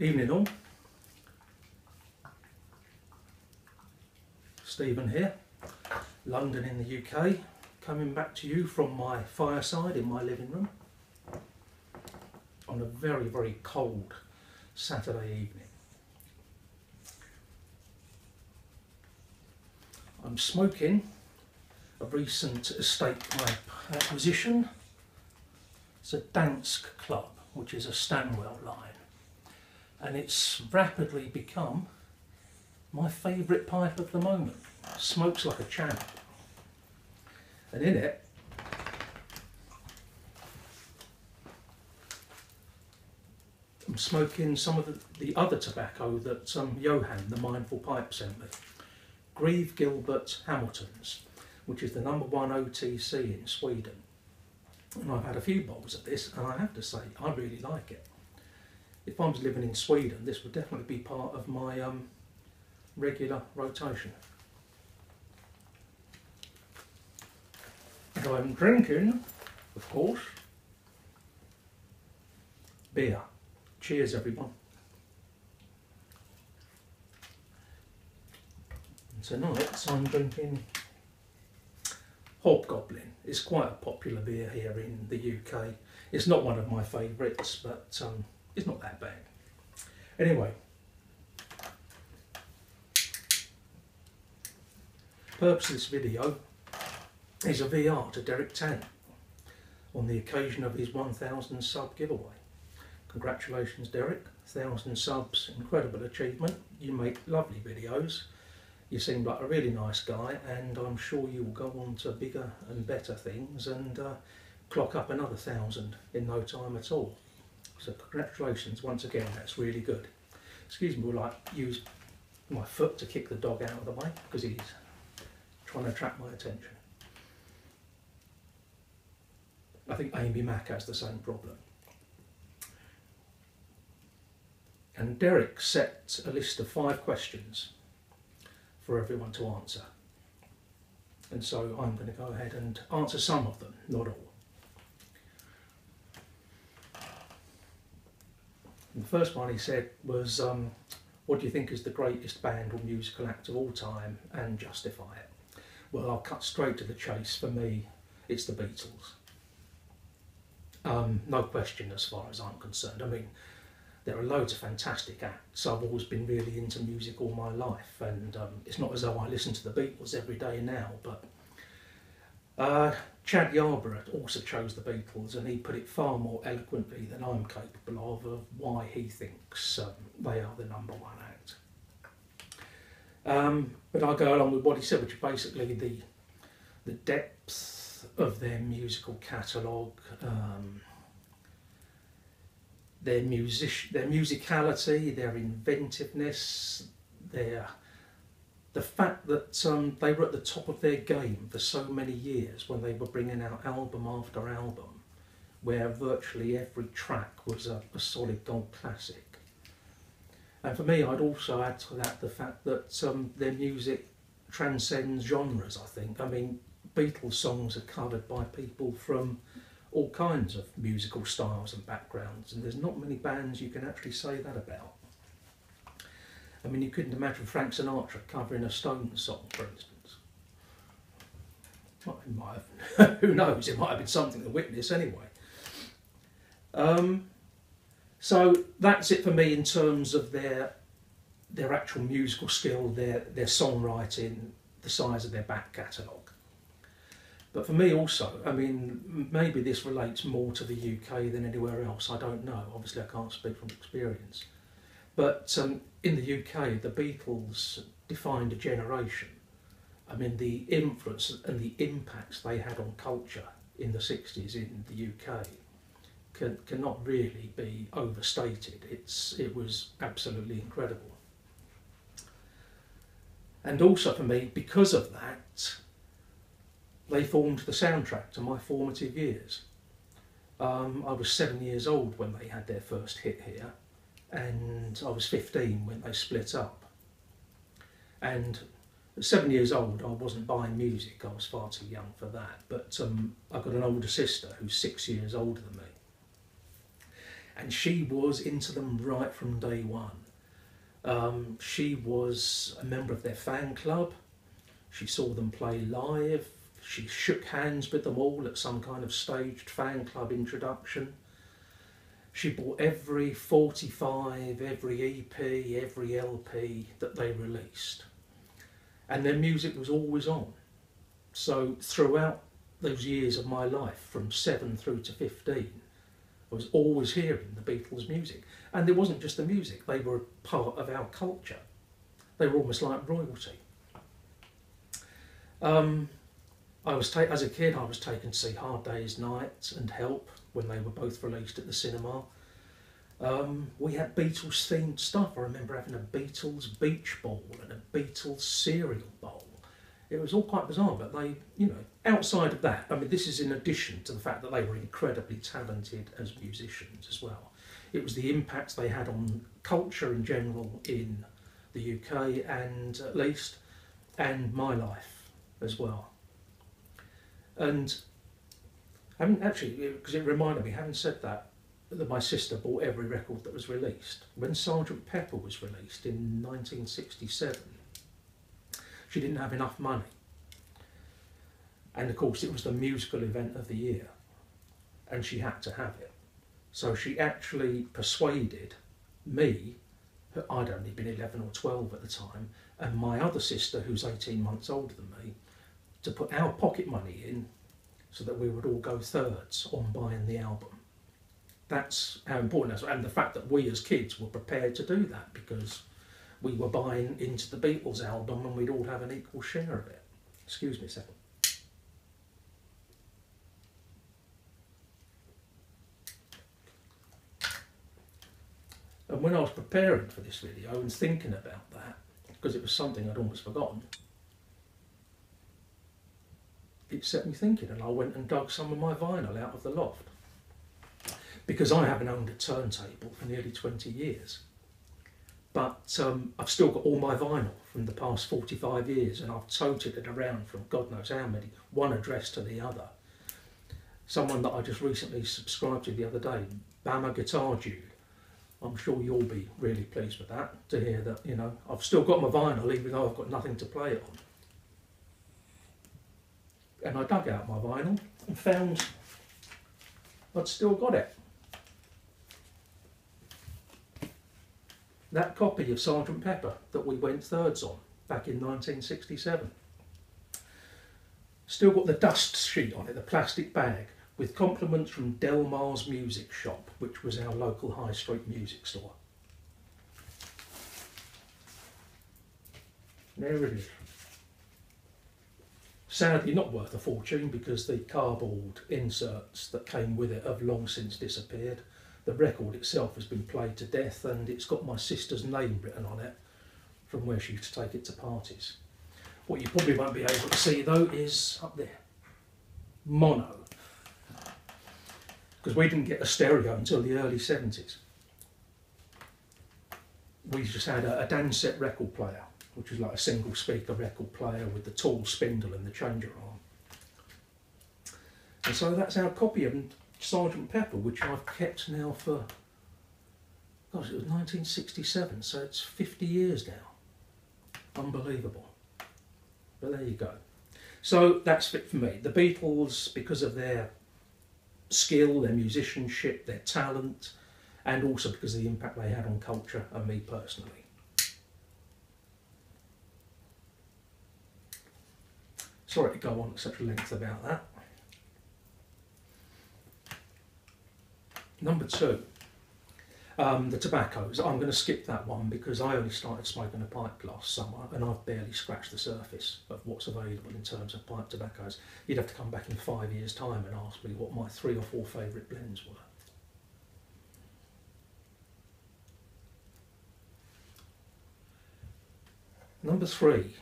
Evening all. Stephen here, London in the UK, coming back to you from my fireside in my living room on a very, very cold Saturday evening. I'm smoking a recent estate pipe acquisition. It's a Dansk Club, which is a Stanwell line, and it's rapidly become my favourite pipe of the moment. Smokes like a champ. And in it, I'm smoking some of the other tobacco that Johan, the Mindful Pipe, sent me. Grieve Gilbert Hamilton's, which is the #1 OTC in Sweden. And I've had a few bowls of this, and I have to say, I really like it. If I was living in Sweden, this would definitely be part of my regular rotation. And I'm drinking, of course, beer. Cheers, everyone. And tonight I'm drinking Hobgoblin. It's quite a popular beer here in the UK. It's not one of my favourites, but it's not that bad. Anyway, purpose of this video is a VR to Derek Tant on the occasion of his 1000 sub giveaway. Congratulations, Derek, 1000 subs, incredible achievement. You make lovely videos. You seem like a really nice guy, and I'm sure you will go on to bigger and better things and clock up another 1000 in no time at all. So congratulations once again, that's really good. Excuse me while I use my foot to kick the dog out of the way because he's trying to attract my attention. I think Amy Mack has the same problem. And Derek set a list of 5 questions for everyone to answer. And so I'm going to go ahead and answer some of them, not all. And the first one he said was, what do you think is the greatest band or musical act of all time, and justify it? Well, I'll cut straight to the chase. For me, it's the Beatles. No question as far as I'm concerned. I mean, there are loads of fantastic acts. I've always been really into music all my life, and it's not as though I listen to the Beatles every day now, but Chad Yarborough also chose the Beatles, and he put it far more eloquently than I'm capable of why he thinks they are the #1 act. But I'll go along with what he said, which is basically the depth of their musical catalogue, their musicality, their inventiveness, the fact that they were at the top of their game for so many years when they were bringing out album after album, where virtually every track was a solid gold classic. And for me, I'd also add to that the fact that their music transcends genres, I think. I mean, Beatles songs are covered by people from all kinds of musical styles and backgrounds, and there's not many bands you can actually say that about. I mean, you couldn't imagine Frank Sinatra covering a Stones song, for instance. Well, it might have, who knows, it might have been something to witness anyway. So that's it for me in terms of their actual musical skill, their songwriting, the size of their back catalogue. But for me also, I mean, maybe this relates more to the UK than anywhere else, I don't know. Obviously I can't speak from experience. But in the UK, the Beatles defined a generation. I mean, the influence and the impacts they had on culture in the 60s in the UK cannot really be overstated. It was absolutely incredible. And also for me, because of that, they formed the soundtrack to my formative years. I was 7 years old when they had their first hit here, and I was 15 when they split up. And at 7 years old, I wasn't buying music, I was far too young for that, but I've got an older sister who's 6 years older than me. And she was into them right from day one. She was a member of their fan club. She saw them play live. She shook hands with them all at some kind of staged fan club introduction. She bought every 45, every EP, every LP that they released. And their music was always on. So throughout those years of my life, from 7 through to 15, I was always hearing the Beatles' music. And it wasn't just the music, they were part of our culture. They were almost like royalty. As a kid, I was taken to see Hard Day's Night and Help when they were both released at the cinema. We had Beatles themed stuff. I remember having a Beatles beach ball and a Beatles cereal bowl. It was all quite bizarre, but they, you know, outside of that, I mean, this is in addition to the fact that they were incredibly talented as musicians as well. It was the impact they had on culture in general in the UK, and at least, and my life as well. And having actually, because it reminded me, having said that my sister bought every record that was released. When Sergeant Pepper was released in 1967, she didn't have enough money. And of course it was the musical event of the year, and she had to have it. So she actually persuaded me, I'd only been 11 or 12 at the time, and my other sister, who's 18 months older than me, to put our pocket money in so that we would all go thirds on buying the album. That's how important it is, and the fact that we as kids were prepared to do that because we were buying into the Beatles album and we'd all have an equal share of it. Excuse me a second. And when I was preparing for this video and thinking about that, because it was something I'd almost forgotten, it set me thinking, and I went and dug some of my vinyl out of the loft. Because I haven't owned a turntable for nearly 20 years. But I've still got all my vinyl from the past 45 years, and I've toted it around from God knows how many, one address to the other. Someone that I just recently subscribed to the other day, Bama Guitar Dude. I'm sure you'll be really pleased with that, to hear that, you know, I've still got my vinyl even though I've got nothing to play it on. And I dug out my vinyl and found I'd still got it. That copy of Sergeant Pepper that we went thirds on back in 1967. Still got the dust sheet on it, the plastic bag, with compliments from Delmar's Music Shop, which was our local high street music store. There it is. Sadly not worth a fortune because the cardboard inserts that came with it have long since disappeared. The record itself has been played to death, and it's got my sister's name written on it from where she used to take it to parties. What you probably won't be able to see though is up there, mono, because we didn't get a stereo until the early 70s. We just had a Dansette record player, which was like a single speaker record player with the tall spindle and the changer arm. And so that's our copy of Sergeant Pepper, which I've kept now for, gosh, it was 1967, so it's 50 years now. Unbelievable. But there you go. So that's it for me. The Beatles, because of their skill, their musicianship, their talent, and also because of the impact they had on culture and me personally. Sorry to go on at such a length about that. Number 2, the tobaccos. I'm going to skip that one because I only started smoking a pipe last summer and I've barely scratched the surface of what's available in terms of pipe tobaccos. You'd have to come back in 5 years' time and ask me what my 3 or 4 favourite blends were. Number 3,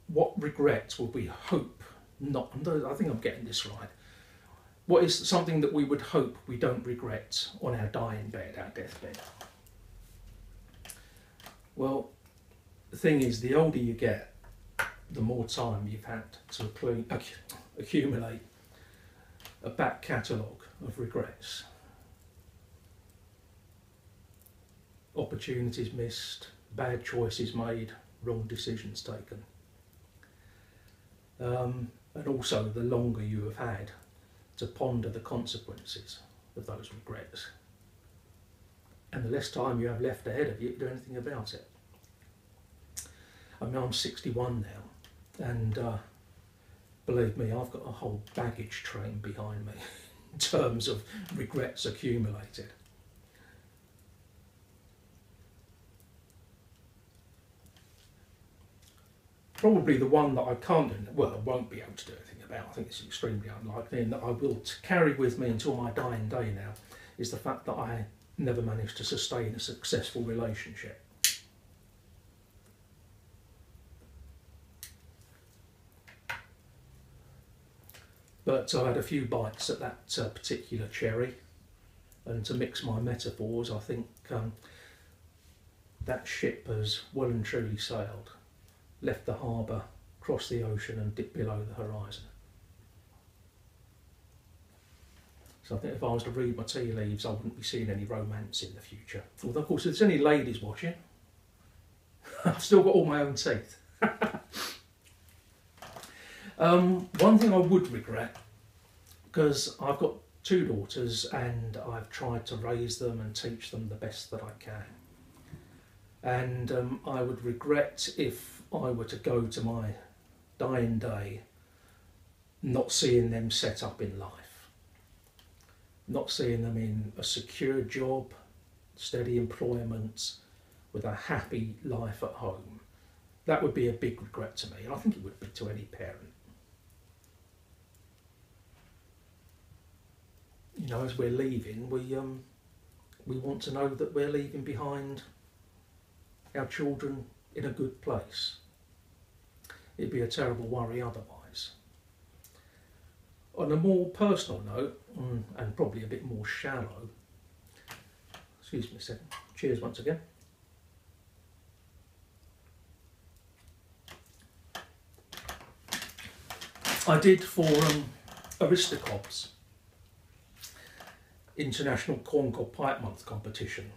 what regrets would we hope not, I think I'm getting this right, what is something that we would hope we don't regret on our dying bed, our deathbed? Well, the thing is, the older you get, the more time you've had to accumulate a back catalogue of regrets. opportunities missed, bad choices made, wrong decisions taken. And also the longer you have had to ponder the consequences of those regrets, and the less time you have left ahead of you to do anything about it. I mean, I'm 61 now, and believe me, I've got a whole baggage train behind me in terms of regrets accumulated. Probably the one that I can't do, well, I won't be able to do anything about, I think it's extremely unlikely, and that I will carry with me until my dying day now, is the fact that I never managed to sustain a successful relationship. But I had a few bites at that particular cherry, and to mix my metaphors, I think that ship has well and truly sailed, left the harbour, crossed the ocean and dipped below the horizon. So I think if I was to read my tea leaves, I wouldn't be seeing any romance in the future. Although, of course, if there's any ladies watching, I've still got all my own teeth. One thing I would regret, because I've got 2 daughters and I've tried to raise them and teach them the best that I can. And I would regret if I were to go to my dying day not seeing them set up in life, not seeing them in a secure job, steady employment, with a happy life at home. That would be a big regret to me, and I think it would be to any parent. You know, as we're leaving, we want to know that we're leaving behind our children in a good place. It'd be a terrible worry otherwise. On a more personal note, and probably a bit more shallow, excuse me a second, cheers once again. I did for Aristocob's International Corncob Pipe Month competition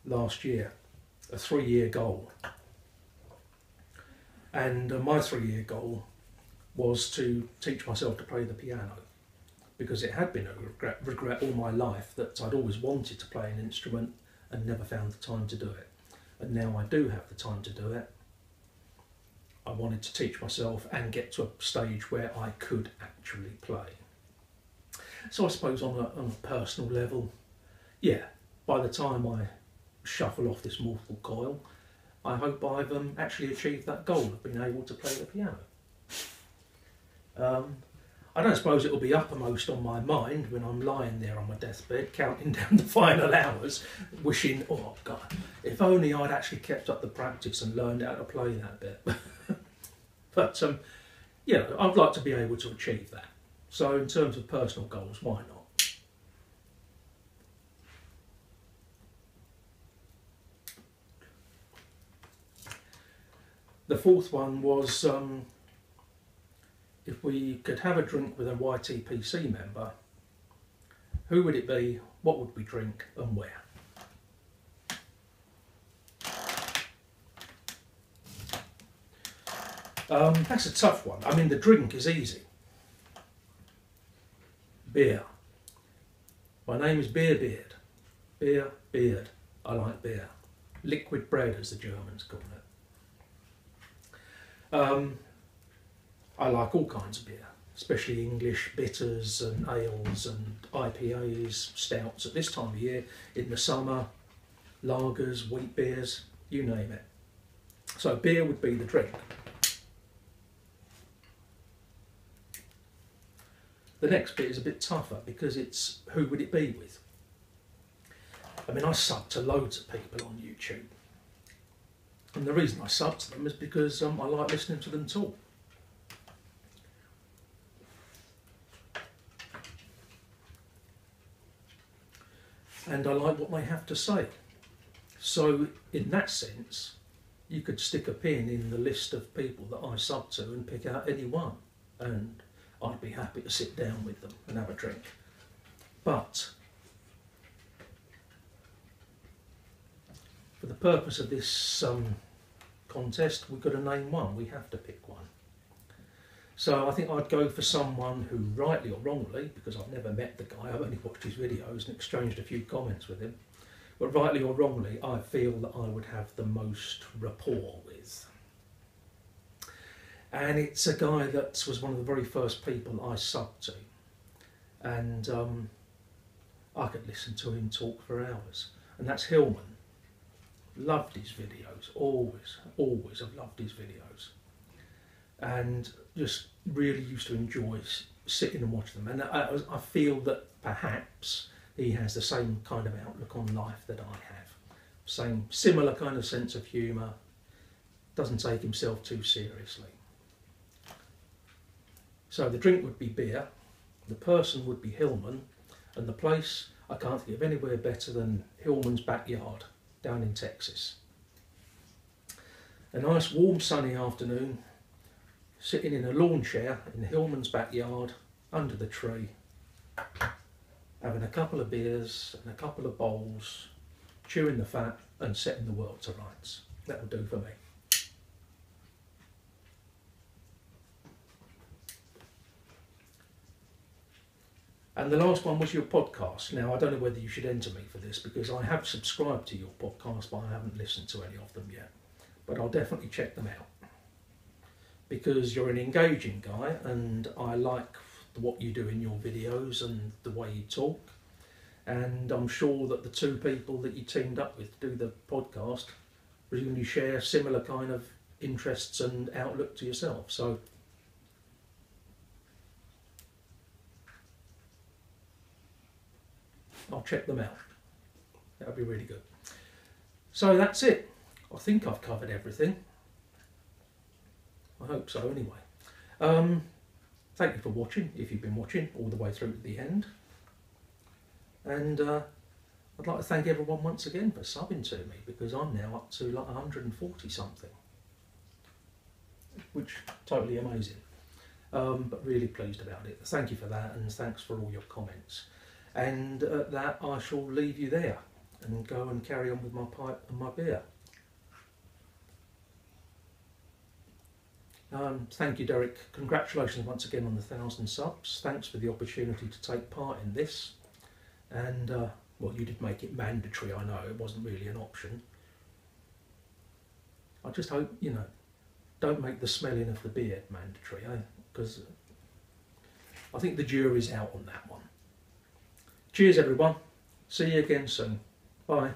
last year, a 3-year goal. And my 3-year goal was to teach myself to play the piano, because it had been a regret all my life that I'd always wanted to play an instrument and never found the time to do it. And now I do have the time to do it. I wanted to teach myself and get to a stage where I could actually play. So I suppose on a personal level, yeah, by the time I shuffle off this mortal coil, I hope I've actually achieved that goal of being able to play the piano. I don't suppose it will be uppermost on my mind when I'm lying there on my deathbed, counting down the final hours, wishing, oh God, if only I'd actually kept up the practice and learned how to play that bit. But, yeah, I'd like to be able to achieve that. So in terms of personal goals, why not? The 4th one was, if we could have a drink with a YTPC member, who would it be, what would we drink and where? That's a tough one. I mean, the drink is easy. Beer. My name is Beer Beard. Beer Beard. I like beer. Liquid bread, as the Germans call it. I like all kinds of beer, especially English bitters and ales and IPAs, stouts at this time of year, in the summer, lagers, wheat beers, you name it. So beer would be the drink. The next bit is a bit tougher because it's who would it be with? I mean, I sub to loads of people on YouTube. And the reason I sub to them is because I like listening to them talk. And I like what they have to say. So in that sense, you could stick a pin in the list of people that I sub to and pick out any one. And I'd be happy to sit down with them and have a drink. But for for the purpose of this contest, we've got to name one. We have to pick one. So I think I'd go for someone who, rightly or wrongly, because I've never met the guy, I've only watched his videos and exchanged a few comments with him, but rightly or wrongly, I feel that I would have the most rapport with. And it's a guy that was one of the very first people I subbed to. And I could listen to him talk for hours. And that's Hillman. Loved his videos, always have loved his videos. And just really used to enjoy sitting and watching them. And I feel that perhaps he has the same kind of outlook on life that I have. Similar kind of sense of humour, doesn't take himself too seriously. So the drink would be beer, the person would be Hillman, and the place, I can't think of anywhere better than Hillman's backyard down in Texas. A nice warm sunny afternoon, sitting in a lawn chair in Hillman's backyard under the tree, having a couple of beers and a couple of bowls, chewing the fat and setting the world to rights. That will do for me. And the last one was your podcast. Now, I don't know whether you should enter me for this because I have subscribed to your podcast, but I haven't listened to any of them yet. But I'll definitely check them out because you're an engaging guy and I like what you do in your videos and the way you talk. And I'm sure that the two people that you teamed up with to do the podcast really share similar kind of interests and outlook to yourself. So I'll check them out. That'll be really good. So that's it. I think I've covered everything. I hope so anyway. Thank you for watching, if you've been watching all the way through to the end. And I'd like to thank everyone once again for subbing to me because I'm now up to like 140 something. Which is totally amazing. But really pleased about it. Thank you for that and thanks for all your comments. And at that I shall leave you there and go and carry on with my pipe and my beer. Thank you, Derek. Congratulations once again on the 1,000 subs. Thanks for the opportunity to take part in this. And, well, you did make it mandatory, I know. It wasn't really an option. I just hope, you know, don't make the smelling of the beer mandatory, eh? Because I think the jury's out on that one. Cheers, everyone. See you again soon. Bye.